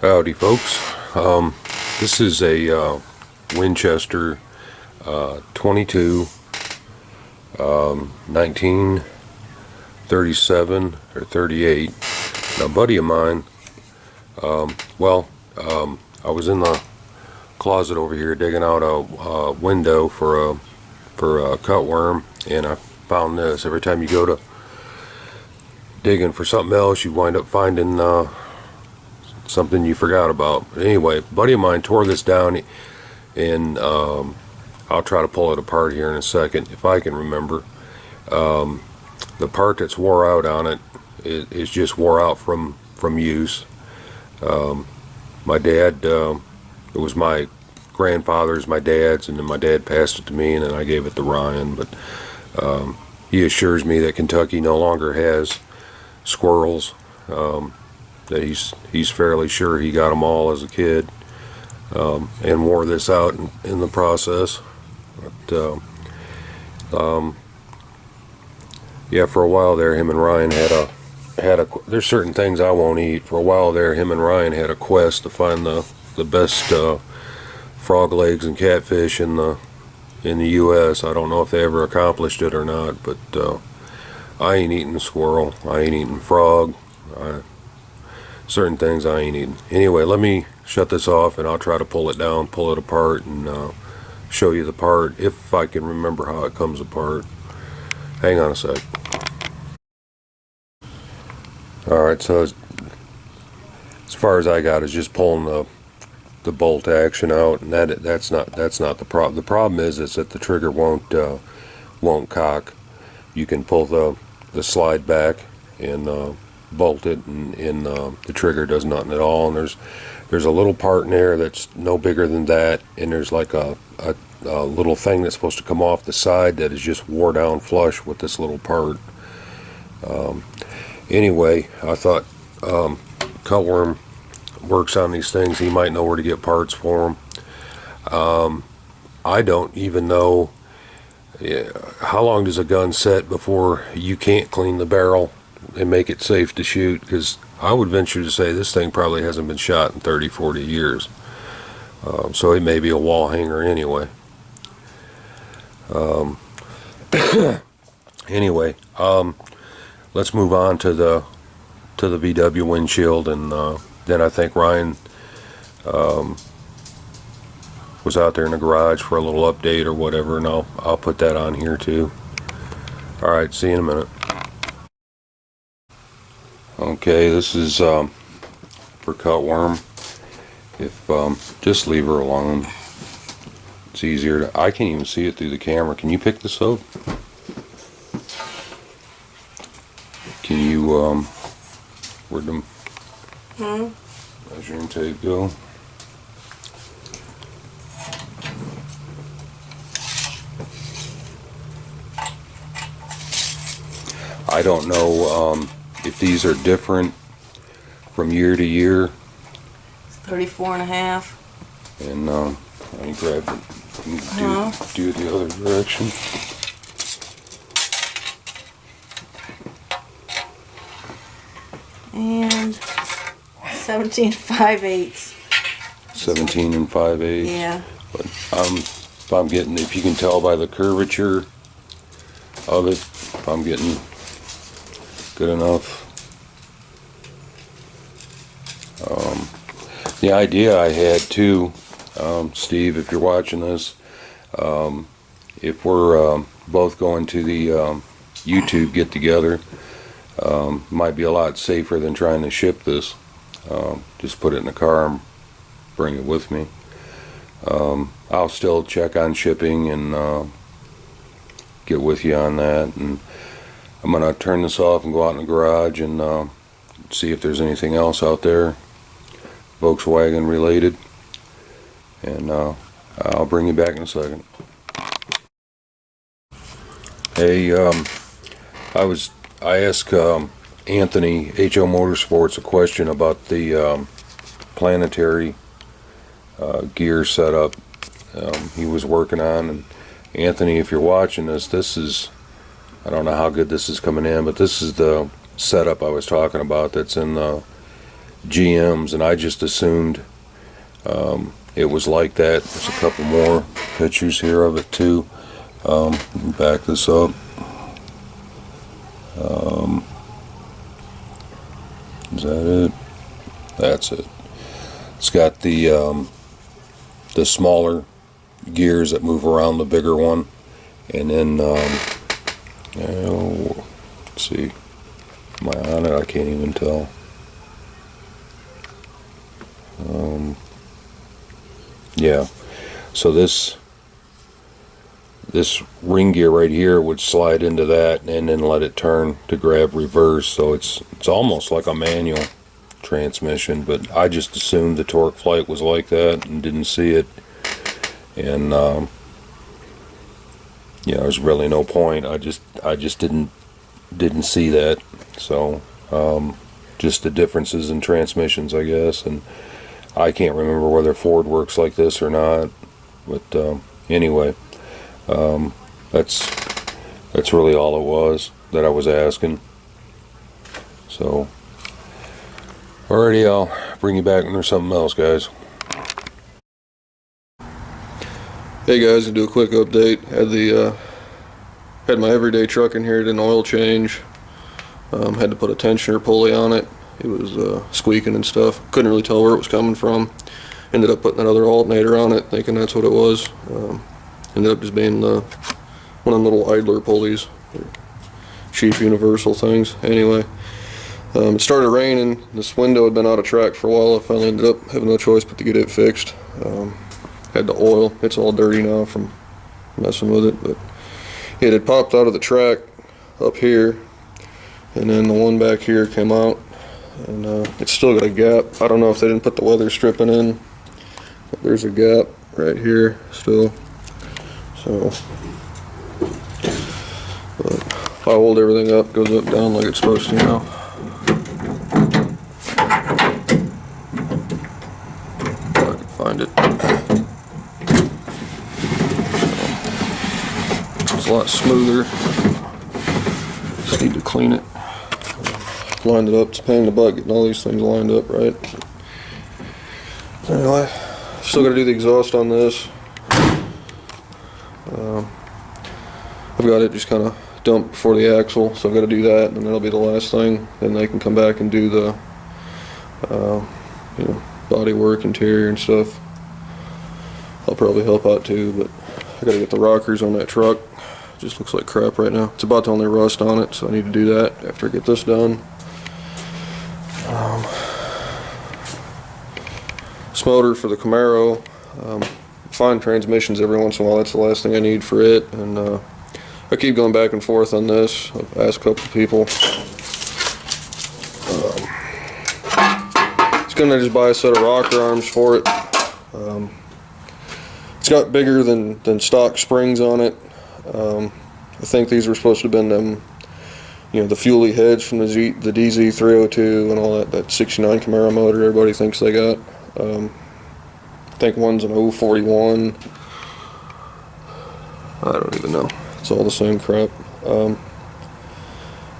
Howdy folks. This is a Winchester 22 1937 or 38. Now, a buddy of mine, I was in the closet over here digging out a window for a cutworm, and I found this. Every time you go to digging for something else, you wind up finding something you forgot about. But anyway, a buddy of mine tore this down, and I'll try to pull it apart here in a second if I can remember. The part that's wore out on it is just wore out from use. My dad, it was my grandfather's, my dad's, and then my dad passed it to me, and then I gave it to Ryan. But he assures me that Kentucky no longer has squirrels. That he's fairly sure he got them all as a kid, and wore this out in the process. But yeah, for a while there, him and Ryan had a there's certain things I won't eat. For a while there, him and Ryan had a quest to find the best frog legs and catfish in the U.S. I don't know if they ever accomplished it or not, but I ain't eating squirrel. I ain't eating frog. Certain things I ain't eating. Anyway, let me shut this off, and I'll try to pull it down, pull it apart, and show you the part if I can remember how it comes apart. Hang on a sec. Alright, so as far as I got is just pulling the bolt action out, and that's not the problem. The problem is that the trigger won't cock. You can pull the slide back and bolt it, and the trigger does nothing at all. And there's a little part in there that's no bigger than that, and there's like a little thing that's supposed to come off the side that is just wore down flush with this little part. Anyway, I thought Cutworm works on these things. He might know where to get parts for them. I don't even know how long does a gun set before you can't clean the barrel and make it safe to shoot, because I would venture to say this thing probably hasn't been shot in 30-40 years. So it may be a wall hanger anyway. Anyway, let's move on to the VW windshield, and then I think Ryan was out there in the garage for a little update or whatever, and I'll put that on here too. Alright, see you in a minute. Okay, this is for Cutworm. If just leave her alone. It's easier to, I can't even see it through the camera. Can you pick this up? Can you where'd the measuring tape go? I don't know if these are different from year to year. 34 and a half. And let me grab it and do the other direction. And 17 5/8. 17 and 5/8. Yeah. But if I'm getting, if you can tell by the curvature of it, if I'm getting good enough. The idea I had too, Steve, if you're watching this, if we're both going to the YouTube get together, might be a lot safer than trying to ship this. Just put it in the car and bring it with me. I'll still check on shipping and get with you on that, and I'm going to turn this off and go out in the garage and see if there's anything else out there Volkswagen related, and I'll bring you back in a second. Hey, I asked Anthony, HO Motorsports, a question about the planetary gear setup he was working on. And Anthony, if you're watching this is, I don't know how good this is coming in, but this is the setup I was talking about that's in the GMs, and I just assumed it was like that. There's a couple more pictures here of it too. Back this up. Is that it? That's it. It's got the smaller gears that move around the bigger one, and then let's see, am I on it? I can't even tell. Yeah, so this ring gear right here would slide into that and then let it turn to grab reverse, so it's almost like a manual transmission, but I just assumed the Torque Flight was like that and didn't see it. And yeah, there's really no point. I just didn't see that. So just the differences in transmissions, I guess. And I can't remember whether Ford works like this or not. But anyway, that's really all it was that I was asking. So alrighty, I'll bring you back when there's something else, guys. Hey guys, gonna do a quick update. Had my everyday truck in here, did an oil change. Had to put a tensioner pulley on it. It was squeaking and stuff. Couldn't really tell where it was coming from. Ended up putting another alternator on it, thinking that's what it was. Ended up just being one of them little idler pulleys, cheap universal things. Anyway, it started raining. This window had been out of track for a while. I finally ended up having no choice but to get it fixed. Had the oil. It's all dirty now from messing with it, but it had popped out of the track up here, and then the one back here came out, and it's still got a gap. I don't know if they didn't put the weather stripping in, but there's a gap right here still. So, but if I hold everything up, goes up down like it's supposed to now. If I can find it. It's a lot smoother. Just need to clean it. Lined it up. It's a pain in the butt getting all these things lined up right. Anyway, still got to do the exhaust on this. I've got it just kind of dumped before the axle, so I've got to do that, and then that'll be the last thing. Then they can come back and do the body work, interior and stuff. I'll probably help out too, but I got to get the rockers on that truck. Just looks like crap right now. It's about the only rust on it, so I need to do that after I get this done. This motor for the Camaro, find transmissions every once in a while. That's the last thing I need for it, and I keep going back and forth on this. I've asked a couple people. It's gonna just buy a set of rocker arms for it. It's got bigger than stock springs on it. I think these were supposed to have been them, the fuelie heads from the DZ302 and all that 69 Camaro motor everybody thinks they got. I think one's an 041. I don't even know. It's all the same crap.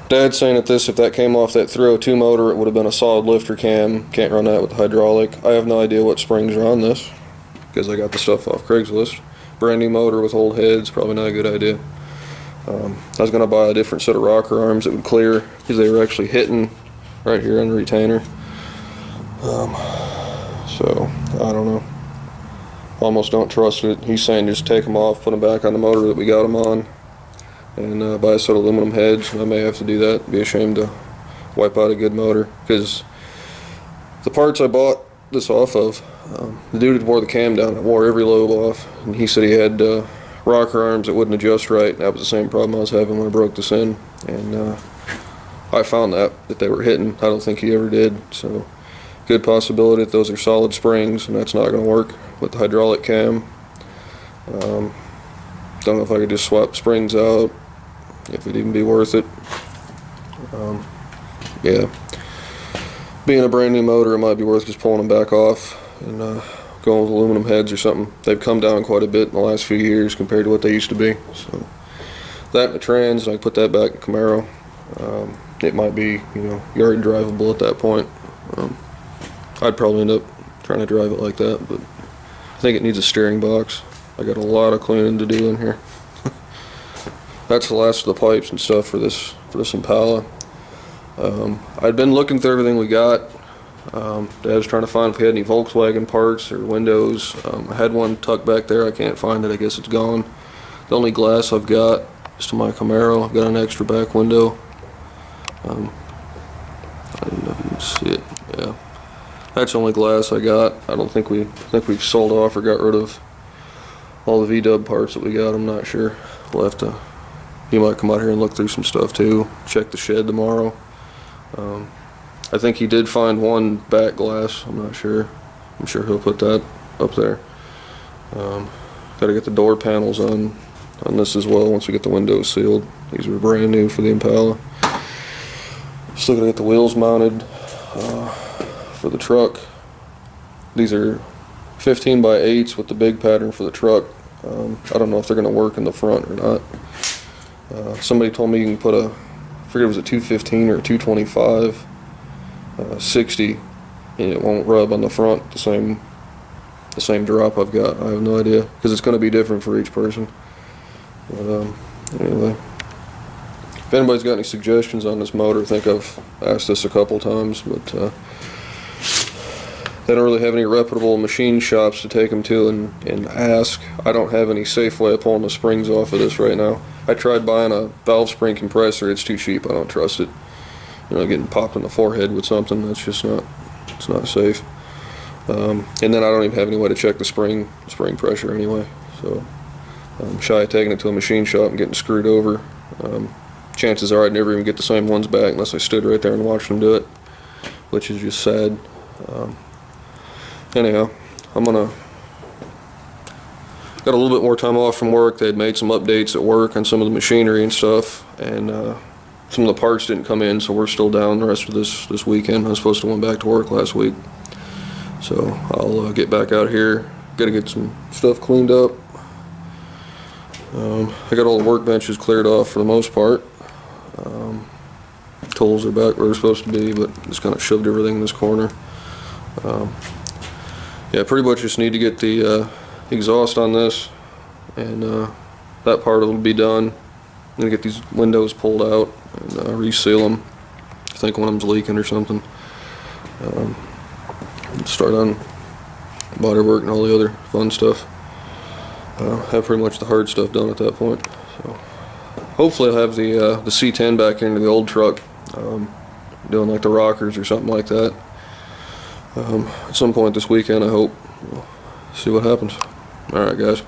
Dad's saying that if that came off that 302 motor, it would have been a solid lifter cam. Can't run that with the hydraulic. I have no idea what springs are on this because I got the stuff off Craigslist. Brand new motor with old heads, probably not a good idea. I was going to buy a different set of rocker arms that would clear because they were actually hitting right here on the retainer. So, I don't know. Almost don't trust it. He's saying just take them off, put them back on the motor that we got them on, and buy a set of aluminum heads. I may have to do that. Be ashamed to wipe out a good motor because the parts I bought this off of, the dude had wore the cam down. It wore every lobe off, and he said he had rocker arms that wouldn't adjust right. That was the same problem I was having when I broke this in, and I found that they were hitting. I don't think he ever did, so good possibility that those are solid springs, and that's not going to work with the hydraulic cam. Don't know if I could just swap springs out, if it'd even be worth it. Yeah, being a brand new motor, it might be worth just pulling them back off and going with aluminum heads or something. They've come down quite a bit in the last few years compared to what they used to be. So that and the trans, and I put that back in Camaro. It might be, yard drivable at that point. I'd probably end up trying to drive it like that, but I think it needs a steering box. I got a lot of cleaning to do in here. That's the last of the pipes and stuff for this Impala. I'd been looking through everything we got. Dad was trying to find if we had any Volkswagen parts or windows. I had one tucked back there. I can't find it. I guess it's gone. The only glass I've got is to my Camaro. I've got an extra back window. I don't know if you can see it. Yeah, that's the only glass I got. I don't think we've sold off or got rid of all the V-dub parts that we got. I'm not sure. We'll have to. He might come out here and look through some stuff too. Check the shed tomorrow. I think he did find one back glass. I'm not sure. I'm sure he'll put that up there. Got to get the door panels on this as well once we get the windows sealed. These are brand new for the Impala. Still gotta get the wheels mounted for the truck. These are 15 by 8s with the big pattern for the truck. I don't know if they're gonna work in the front or not. Somebody told me you can put I forget if it was a 215 or a 225 60 and it won't rub on the front the same drop I've got. I have no idea because it's going to be different for each person. But anyway, if anybody's got any suggestions on this motor, I think I've asked this a couple times, but they don't really have any reputable machine shops to take them to and ask. I don't have any safe way of pulling the springs off of this right now. I tried buying a valve spring compressor. It's too cheap. I don't trust it. You know, getting popped in the forehead with something, that's just it's not safe. And then I don't even have any way to check the spring pressure anyway. So I'm shy of taking it to a machine shop and getting screwed over. Chances are I'd never even get the same ones back unless I stood right there and watched them do it, which is just sad. Anyhow, got a little bit more time off from work. They'd made some updates at work on some of the machinery and stuff, and some of the parts didn't come in, so we're still down the rest of this weekend. I was supposed to went back to work last week, so I'll get back out here. Got to get some stuff cleaned up. I got all the workbenches cleared off for the most part. Tools are back where they're supposed to be, but just kind of shoved everything in this corner. Yeah, pretty much just need to get the exhaust on this, and that part will be done. I'm gonna get these windows pulled out and reseal them. I think one of them's leaking or something. Start on body work and all the other fun stuff. Have pretty much the hard stuff done at that point. So hopefully I'll have the C10 back into the old truck, doing like the rockers or something like that. At some point this weekend, I hope. We'll see what happens. All right, guys.